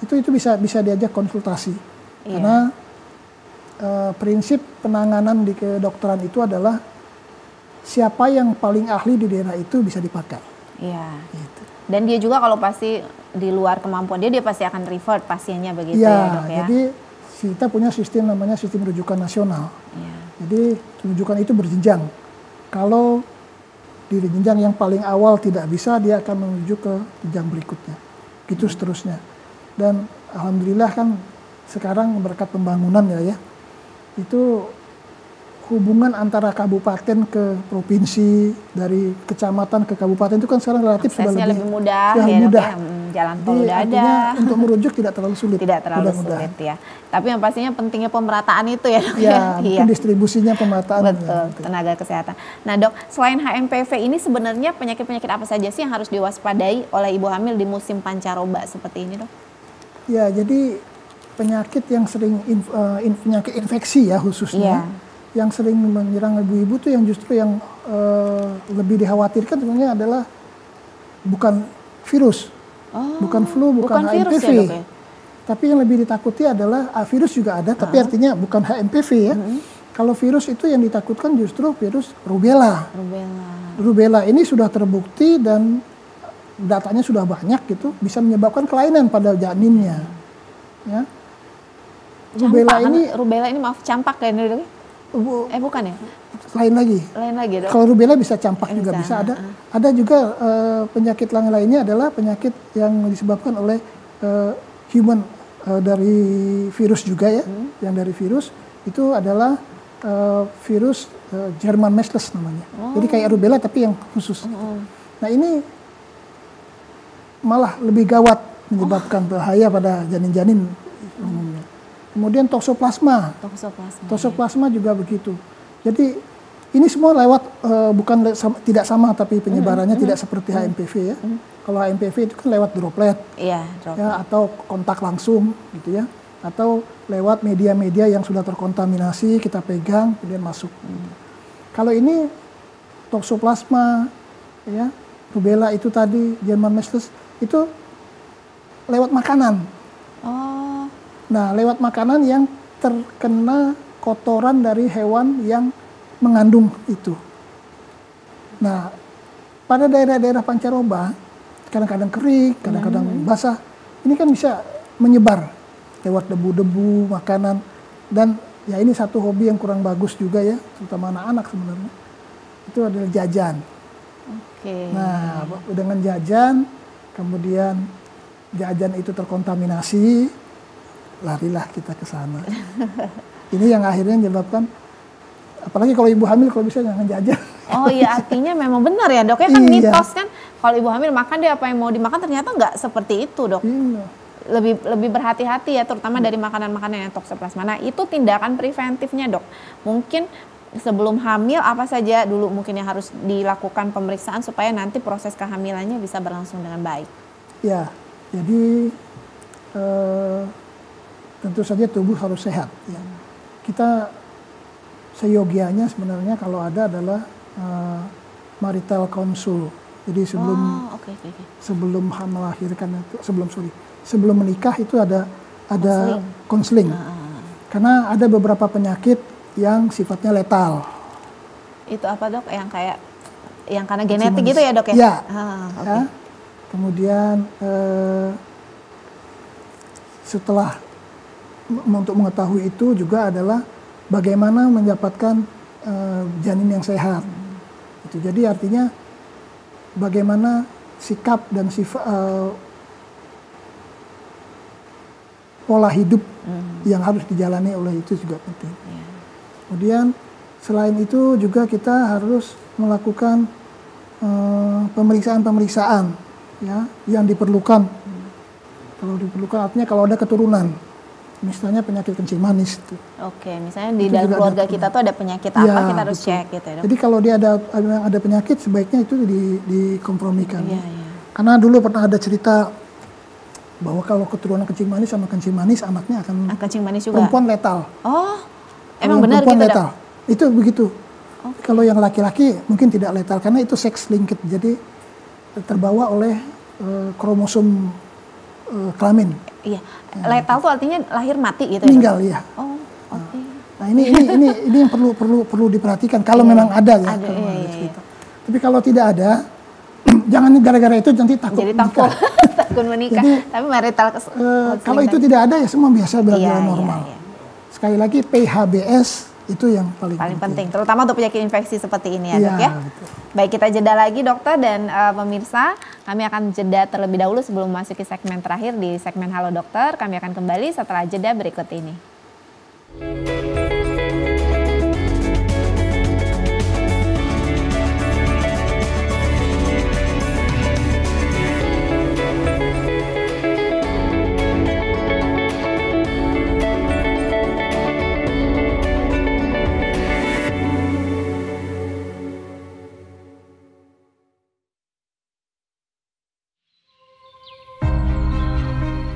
Itu bisa diajak konsultasi. Karena prinsip penanganan di kedokteran itu adalah siapa yang paling ahli di daerah itu bisa dipakai. Iya. Gitu. Dan dia juga kalau pasti di luar kemampuan dia pasti akan refer pasiennya begitu ya, Dok ya. Jadi kita punya sistem namanya sistem rujukan nasional. Jadi rujukan itu berjenjang. Kalau di jenjang yang paling awal tidak bisa, dia akan menuju ke jenjang berikutnya. Gitu seterusnya. Dan alhamdulillah kan sekarang berkat pembangunan ya, itu hubungan antara kabupaten ke provinsi, dari kecamatan ke kabupaten itu kan sekarang relatif sudah lebih mudah, ya, mudah. Jalan tol udah ada. Untuk merujuk tidak terlalu sulit. Tidak terlalu sulit ya. Tapi yang pastinya pentingnya pemerataan itu ya, Dok. Ya, mungkin distribusinya pemerataan. Betul, ya, tenaga kesehatan. Nah, Dok, selain HMPV ini sebenarnya penyakit-penyakit apa saja sih yang harus diwaspadai oleh ibu hamil di musim pancaroba seperti ini, Dok? Ya, jadi penyakit yang sering penyakit infeksi ya khususnya. Yang sering menyerang ibu-ibu tuh yang justru yang lebih dikhawatirkan sebenarnya adalah bukan virus, bukan flu, bukan HMPV. Ya, Dok, ya? Tapi yang lebih ditakuti adalah virus juga ada, tapi artinya bukan HMPV ya. Kalau virus itu yang ditakutkan justru virus rubella. Rubella ini sudah terbukti dan datanya sudah banyak gitu, bisa menyebabkan kelainan pada janinnya. Ya. Rubella ini maaf campak ya, Dok? Bukan ya? Lain lagi. Dok. Kalau rubella bisa campak juga bisa ada. Ada juga penyakit lainnya adalah penyakit yang disebabkan oleh human dari virus juga ya. Yang dari virus itu adalah virus German measles namanya. Jadi kayak rubella tapi yang khusus. Nah ini malah lebih gawat, menyebabkan bahaya pada janin-janin umumnya. Kemudian toksoplasma. Toksoplasma juga begitu. Jadi ini semua lewat tidak sama tapi penyebarannya tidak seperti HMPV ya. Kalau HMPV itu kan lewat droplet. Ya, atau kontak langsung gitu ya. Atau lewat media-media yang sudah terkontaminasi kita pegang kemudian masuk. Kalau ini toksoplasma ya, rubella itu tadi, German measles itu lewat makanan. Nah, lewat makanan yang terkena kotoran dari hewan yang mengandung itu. Nah, pada daerah-daerah pancaroba, kadang-kadang kering, kadang-kadang basah, ini kan bisa menyebar lewat debu-debu, makanan. Dan ya ini satu hobi yang kurang bagus juga ya, terutama anak-anak sebenarnya. Itu adalah jajan. Nah, dengan jajan, kemudian jajan itu terkontaminasi, larilah kita ke sana. Ini yang akhirnya menyebabkan, apalagi kalau ibu hamil kalau bisa jangan jajan. Oh iya, artinya memang benar ya, Dok ya, kan mitos kan kalau ibu hamil makan dia apa yang mau dimakan, ternyata nggak seperti itu, Dok. Lebih berhati-hati ya, terutama dari makanan-makanan yang toksoplasma. Nah, itu tindakan preventifnya, Dok. Mungkin sebelum hamil apa saja dulu mungkin yang harus dilakukan pemeriksaan supaya nanti proses kehamilannya bisa berlangsung dengan baik. Ya, jadi tentu saja tubuh harus sehat. Ya. Kita seyogianya sebenarnya kalau ada adalah marital konsul. Jadi sebelum melahirkan itu, sebelum menikah itu ada konseling. Karena ada beberapa penyakit yang sifatnya letal. Itu apa, Dok? Yang karena genetik gitu ya, Dok ya? Ya. Ya. Kemudian setelah untuk mengetahui itu juga adalah bagaimana mendapatkan janin yang sehat. Itu jadi artinya bagaimana sikap dan sifat pola hidup yang harus dijalani oleh itu juga penting. Kemudian selain itu juga kita harus melakukan pemeriksaan-pemeriksaan ya yang diperlukan Kalau diperlukan artinya kalau ada keturunan, misalnya penyakit kencing manis itu. Oke, misalnya di dalam keluarga kita tuh ada penyakit apa, kita harus cek gitu ya, Dok. Jadi kalau dia ada penyakit, sebaiknya itu dikompromikan. Iya. Karena dulu pernah ada cerita bahwa kalau keturunan kencing manis sama kencing manis, anaknya akan kencing manis juga. Perempuan letal. Oh, emang benar gitu, letal. Dok? Itu begitu. Kalau yang laki-laki mungkin tidak letal karena itu sex linked, jadi terbawa oleh kromosom kelamin. Iya, letal tuh artinya lahir mati gitu. Meninggal, ya. Oh, oke. Nah ini yang perlu diperhatikan kalau memang ada ya. Iya. Tapi kalau tidak ada, jangan gara-gara itu nanti takut. Jadi takut menikah. Jadi, tapi marital kalau itu tidak ada ya semua biasa berjalan normal. Iya. Sekali lagi PHBS itu yang paling penting, terutama untuk penyakit infeksi seperti ini ya, Dok ya. Betul. Baik, kita jeda lagi dokter dan pemirsa, kami akan jeda terlebih dahulu sebelum masuk ke segmen terakhir di segmen Halo Dokter. Kami akan kembali setelah jeda berikut ini.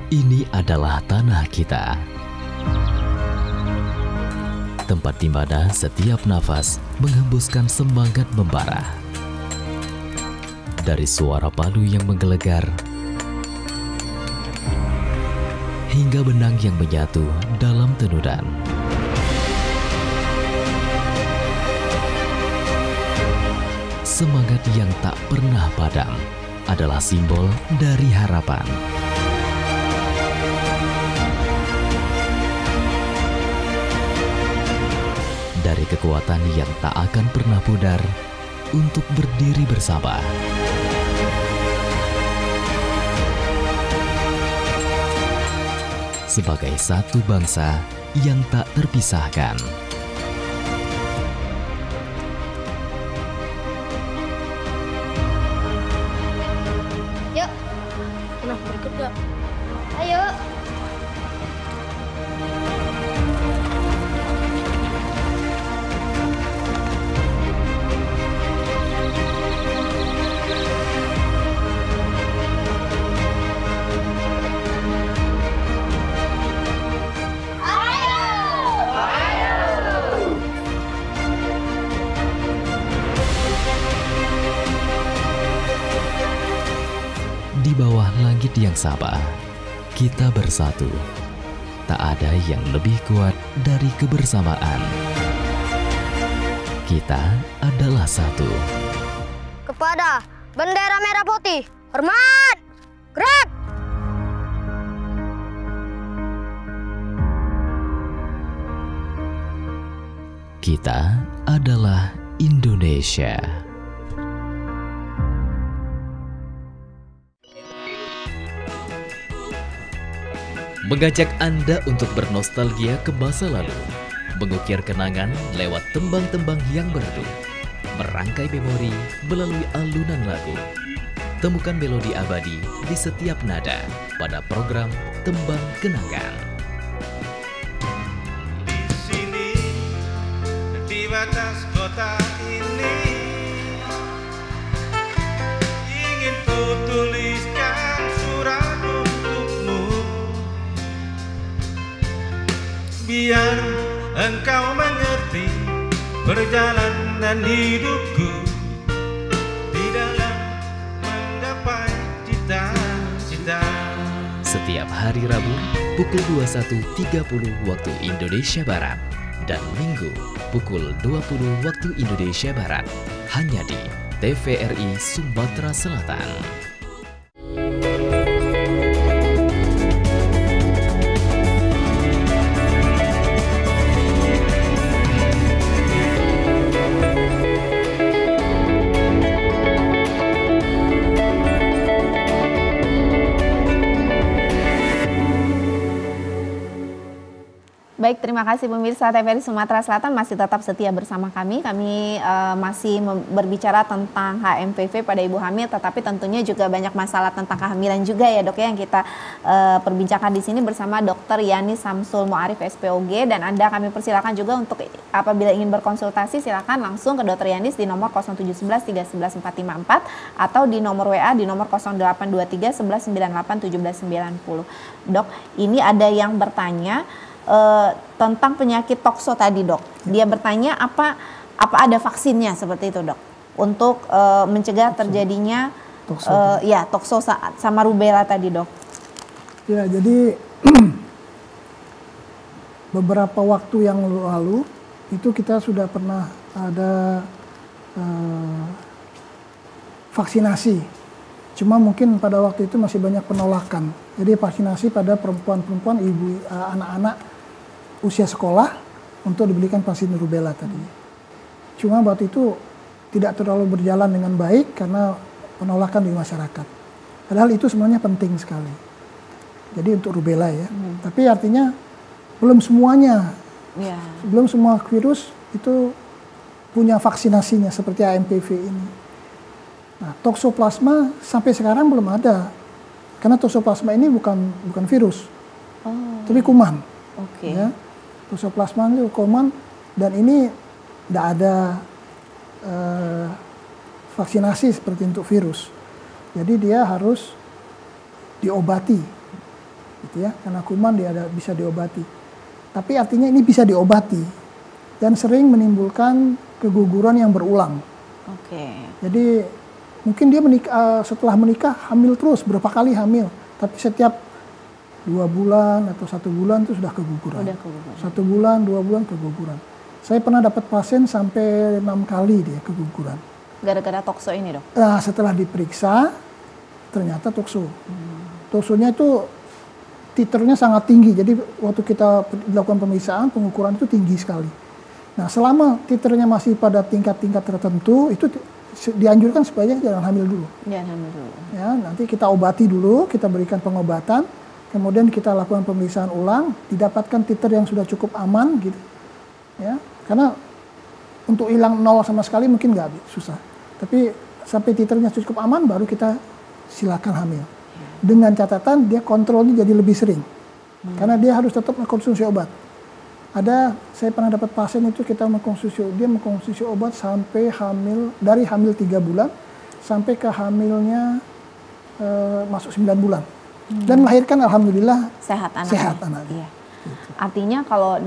Ini adalah tanah kita. Tempat di mana setiap nafas menghembuskan semangat membara. Dari suara padu yang menggelegar, hingga benang yang menyatu dalam tenunan. Semangat yang tak pernah padam adalah simbol dari harapan. Dari kekuatan yang tak akan pernah pudar untuk berdiri bersama. Sebagai satu bangsa yang tak terpisahkan. Yuk, berikut gak? Ayo. Di bawah langit yang sama, kita bersatu. Tak ada yang lebih kuat dari kebersamaan. Kita adalah satu. Kepada bendera merah putih, hormat! Gerak! Kita adalah Indonesia. Mengajak Anda untuk bernostalgia ke masa lalu, mengukir kenangan lewat tembang-tembang yang merdu, merangkai memori melalui alunan lagu. Temukan melodi abadi di setiap nada pada program Tembang Kenangan. Di sini, di batas kota ini, ingin ku tuliskan surat untukmu. Biar engkau mengerti perjalanan hidupku di dalam menggapai cita-cita. Setiap hari Rabu pukul 21.30 waktu Indonesia Barat dan Minggu pukul 20 waktu Indonesia Barat hanya di TVRI Sumatera Selatan. Baik, terima kasih pemirsa TVRI Sumatera Selatan masih tetap setia bersama kami. Kami masih berbicara tentang HMPV pada ibu hamil, tetapi tentunya juga banyak masalah tentang kehamilan juga ya dok ya yang kita perbincangkan di sini bersama Dr. Yani Samsul Muarif SPOG, dan Anda kami persilakan juga untuk apabila ingin berkonsultasi silakan langsung ke Dr. Yanis di nomor 0711 311 454 atau di nomor WA di nomor 0823 11 98 17 90. Dok, ini ada yang bertanya tentang penyakit tokso tadi dok. Dia bertanya apa ada vaksinnya seperti itu dok untuk mencegah terjadinya tokso sama rubella tadi dok. Ya, jadi beberapa waktu yang lalu itu kita sudah pernah ada vaksinasi. Cuma mungkin pada waktu itu masih banyak penolakan. Jadi vaksinasi pada perempuan-perempuan, ibu, anak-anak usia sekolah untuk diberikan vaksin rubella tadi. Cuma waktu itu tidak terlalu berjalan dengan baik karena penolakan di masyarakat. Padahal itu sebenarnya penting sekali. Jadi untuk rubella ya. Tapi artinya belum semuanya, belum semua virus itu punya vaksinasinya seperti HMPV ini. Nah, toksoplasma sampai sekarang belum ada. Karena toksoplasma ini bukan virus, tapi kuman. Ya. Toksoplasma itu kuman dan ini tidak ada vaksinasi seperti untuk virus. Jadi dia harus diobati, gitu ya. Karena kuman dia bisa diobati. Tapi artinya ini bisa diobati dan sering menimbulkan keguguran yang berulang. Jadi mungkin dia setelah menikah hamil terus, berapa kali hamil, tapi setiap 2 bulan atau 1 bulan itu sudah keguguran. 1 bulan, 2 bulan keguguran. Saya pernah dapat pasien sampai 6 kali dia keguguran. Gara-gara tokso ini dok? Nah, setelah diperiksa ternyata tokso. Toksonya itu titernya sangat tinggi. Jadi waktu kita dilakukan pemeriksaan, pengukuran itu tinggi sekali. Nah, selama titernya masih pada tingkat-tingkat tertentu, itu dianjurkan supaya jangan hamil dulu. Jangan hamil dulu. Ya, nanti kita obati dulu, kita berikan pengobatan. Kemudian kita lakukan pemeriksaan ulang, didapatkan titer yang sudah cukup aman, gitu, ya. Karena untuk hilang nol sama sekali mungkin nggak susah, tapi sampai titernya cukup aman, baru kita silakan hamil. Dengan catatan dia kontrolnya jadi lebih sering, karena dia harus tetap mengkonsumsi obat. Saya pernah dapat pasien itu dia mengkonsumsi obat sampai hamil, dari hamil 3 bulan sampai ke hamilnya masuk 9 bulan. Dan melahirkan alhamdulillah sehat anaknya. Iya. Artinya kalau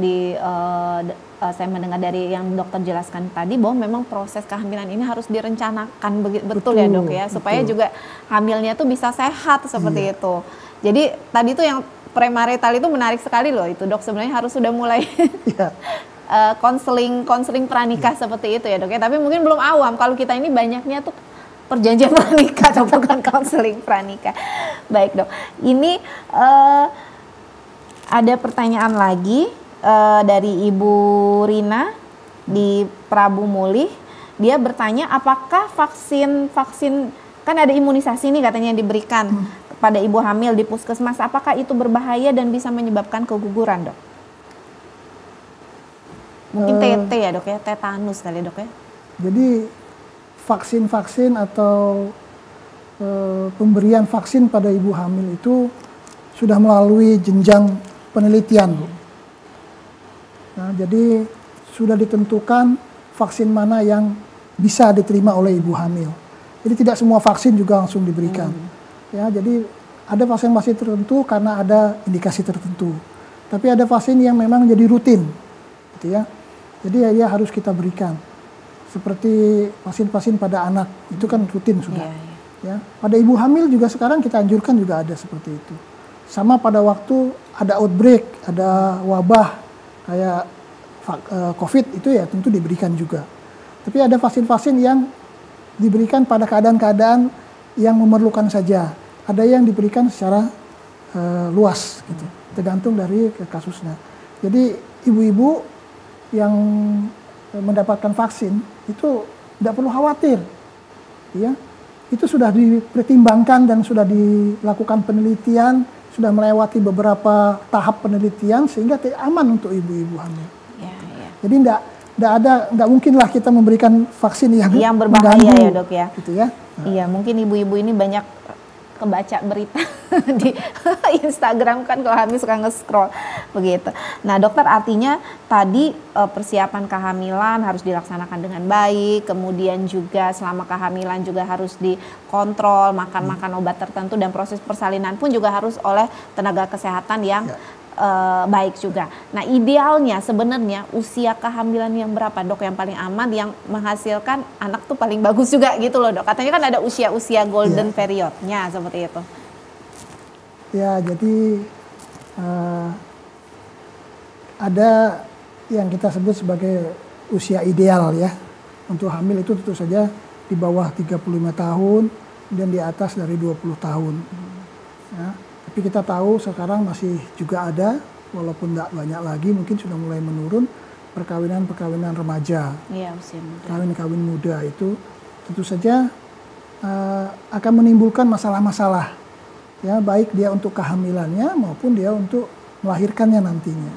saya mendengar dari yang dokter jelaskan tadi bahwa memang proses kehamilan ini harus direncanakan betul ya dok ya, supaya juga hamilnya tuh bisa sehat seperti itu. Jadi tadi tuh yang premarital itu menarik sekali loh itu dok, sebenarnya harus sudah mulai konseling pranikah seperti itu ya dok ya. Tapi mungkin belum awam, kalau kita ini banyaknya tuh perjanjian pranikah atau bukan konseling pranikah. Baik dok, ini ada pertanyaan lagi dari Ibu Rina di Prabu Mulih. Dia bertanya apakah vaksin kan ada imunisasi nih katanya yang diberikan pada ibu hamil di puskesmas, apakah itu berbahaya dan bisa menyebabkan keguguran dok? Mungkin TT ya dok ya, tetanus kali dok ya. Jadi vaksin-vaksin atau pemberian vaksin pada ibu hamil itu sudah melalui jenjang penelitian. Nah, jadi sudah ditentukan vaksin mana yang bisa diterima oleh ibu hamil. Jadi tidak semua vaksin juga langsung diberikan. Ya, jadi ada vaksin-vaksin tertentu karena ada indikasi tertentu. Tapi ada vaksin yang memang jadi rutin, gitu ya. Jadi ya harus kita berikan. Seperti vaksin-vaksin pada anak, itu kan rutin sudah. Ya. Pada ibu hamil juga sekarang kita anjurkan juga ada seperti itu. Sama pada waktu ada outbreak, ada wabah kayak COVID itu ya tentu diberikan juga. Tapi ada vaksin-vaksin yang diberikan pada keadaan-keadaan yang memerlukan saja. Ada yang diberikan secara luas, gitu, tergantung dari kasusnya. Jadi ibu-ibu yang mendapatkan vaksin itu tidak perlu khawatir, ya. Itu sudah dipertimbangkan dan sudah dilakukan penelitian sudah melewati beberapa tahap penelitian sehingga aman untuk ibu-ibu hamil. Jadi nggak mungkin lah kita memberikan vaksin yang berbahaya mengganggu, ya dok ya. Gitu ya. Iya, mungkin ibu-ibu ini banyak kebaca berita di Instagram kan, kalau hamil suka nge-scroll begitu. Nah dokter, artinya tadi persiapan kehamilan harus dilaksanakan dengan baik, kemudian juga selama kehamilan juga harus dikontrol, makan obat tertentu, dan proses persalinan pun juga harus oleh tenaga kesehatan yang baik juga. Nah idealnya sebenarnya usia kehamilan yang berapa dok yang paling aman, yang menghasilkan anak tuh paling bagus juga gitu loh dok. Katanya kan ada usia-usia golden periodnya seperti itu. Ya jadi ada yang kita sebut sebagai usia ideal ya. Untuk hamil itu tentu saja di bawah 35 tahun dan di atas dari 20 tahun. Ya. Tapi kita tahu sekarang masih juga ada, walaupun tidak banyak lagi, mungkin sudah mulai menurun perkawinan remaja. Iya, usia muda. Kawin muda itu tentu saja akan menimbulkan masalah-masalah. Ya, baik dia untuk kehamilannya maupun dia untuk melahirkannya nantinya.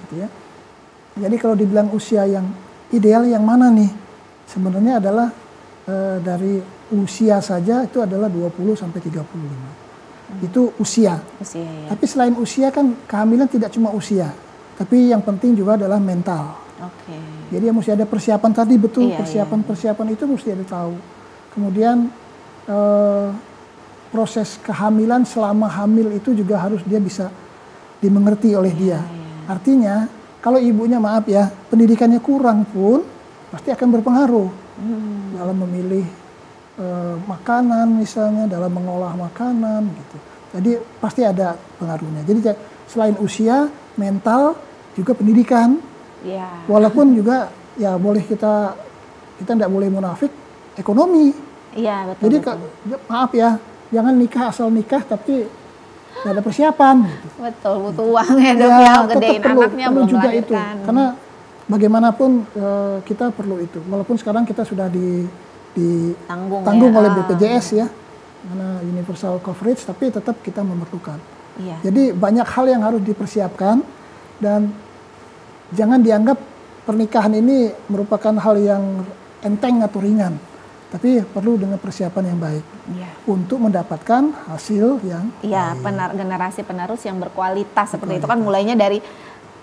Gitu ya. Jadi kalau dibilang usia yang ideal yang mana nih? Sebenarnya adalah dari usia saja itu adalah 20 sampai 35. Itu usia. Ya. Tapi selain usia kan kehamilan tidak cuma usia, tapi yang penting juga adalah mental. Jadi mesti ada persiapan tadi, betul. Persiapan itu mesti ada tahu. Kemudian proses kehamilan selama hamil itu juga harus dia bisa dimengerti oleh dia. Artinya kalau ibunya maaf ya pendidikannya kurang pun pasti akan berpengaruh dalam memilih makanan misalnya, dalam mengolah makanan gitu. Jadi pasti ada pengaruhnya. Jadi selain usia, mental juga pendidikan. Walaupun juga ya boleh kita tidak boleh munafik, ekonomi. Iya betul. Jadi maaf ya, jangan nikah asal nikah tapi nggak ada persiapan. Gitu. Betul, butuh uang ya dok ya, gedein anaknya belum juga melahirkan. Itu. Karena bagaimanapun kita perlu itu. Walaupun sekarang kita sudah ditanggung oleh BPJS ya, mana universal coverage, tapi tetap kita memerlukan. Jadi banyak hal yang harus dipersiapkan dan jangan dianggap pernikahan ini merupakan hal yang enteng atau ringan, tapi perlu dengan persiapan yang baik untuk mendapatkan hasil yang generasi penerus yang berkualitas seperti itu kan. Mulainya dari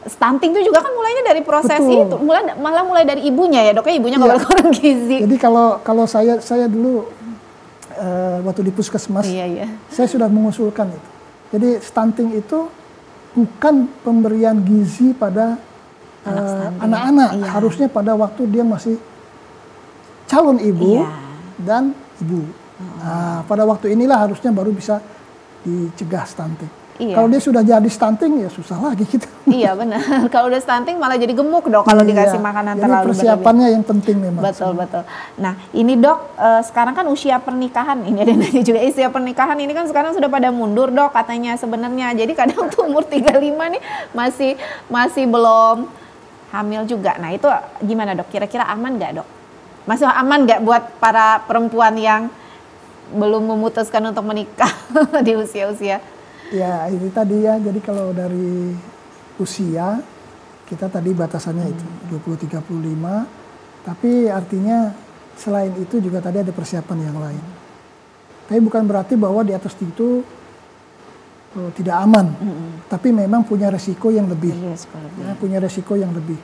stunting itu juga kan mulainya dari proses itu, malah mulai dari ibunya ya dok, ibunya nggak boleh kurang gizi. Jadi kalau saya dulu waktu di puskesmas, saya sudah mengusulkan itu. Jadi stunting itu bukan pemberian gizi pada anak-anak, harusnya pada waktu dia masih calon ibu dan ibu. Nah, pada waktu inilah harusnya baru bisa dicegah stunting. Kalau dia sudah jadi stunting ya susah lagi kita. Iya benar. Kalau udah stunting malah jadi gemuk dok kalau dikasih makanan terlalu persiapannya yang penting memang. Betul. Nah ini dok, sekarang kan usia pernikahan, ini ada nanya juga, usia pernikahan ini kan sekarang sudah pada mundur dok katanya sebenarnya. Jadi kadang tuh umur 35 nih masih belum hamil juga. Nah itu gimana dok? Kira-kira aman nggak dok? Masih aman nggak buat para perempuan yang belum memutuskan untuk menikah di usia-usia? Ya ini tadi ya, jadi kalau dari usia kita tadi batasannya itu 20-35, tapi artinya selain itu juga tadi ada persiapan yang lain. Tapi bukan berarti bahwa di atas itu tidak aman, tapi memang punya resiko yang lebih. Punya resiko yang lebih.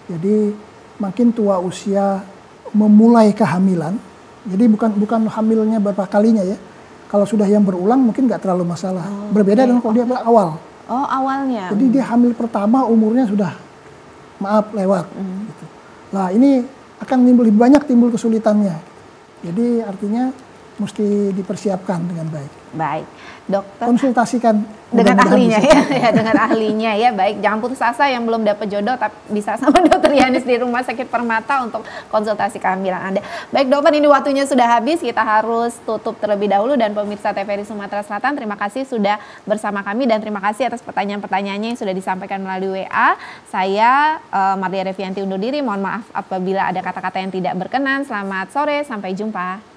Jadi makin tua usia memulai kehamilan, jadi bukan hamilnya berapa kalinya ya. Kalau sudah yang berulang mungkin nggak terlalu masalah. Berbeda dengan kalau dia awal. Awalnya. Jadi dia hamil pertama umurnya sudah lewat. Gitu. Nah ini akan lebih banyak timbul kesulitannya. Jadi artinya mesti dipersiapkan dengan baik. Baik, dokter. Konsultasikan dengan ahlinya ya, dengan ahlinya ya. Baik, jangan putus asa yang belum dapat jodoh, tapi bisa sama dokter Yanis di Rumah Sakit Permata untuk konsultasi kehamilan Anda. Baik dokter, ini waktunya sudah habis, kita harus tutup terlebih dahulu. Dan pemirsa TVRI Sumatera Selatan, terima kasih sudah bersama kami dan terima kasih atas pertanyaan-pertanyaannya yang sudah disampaikan melalui WA. Saya Marlia Revianti undur diri, mohon maaf apabila ada kata-kata yang tidak berkenan. Selamat sore, sampai jumpa.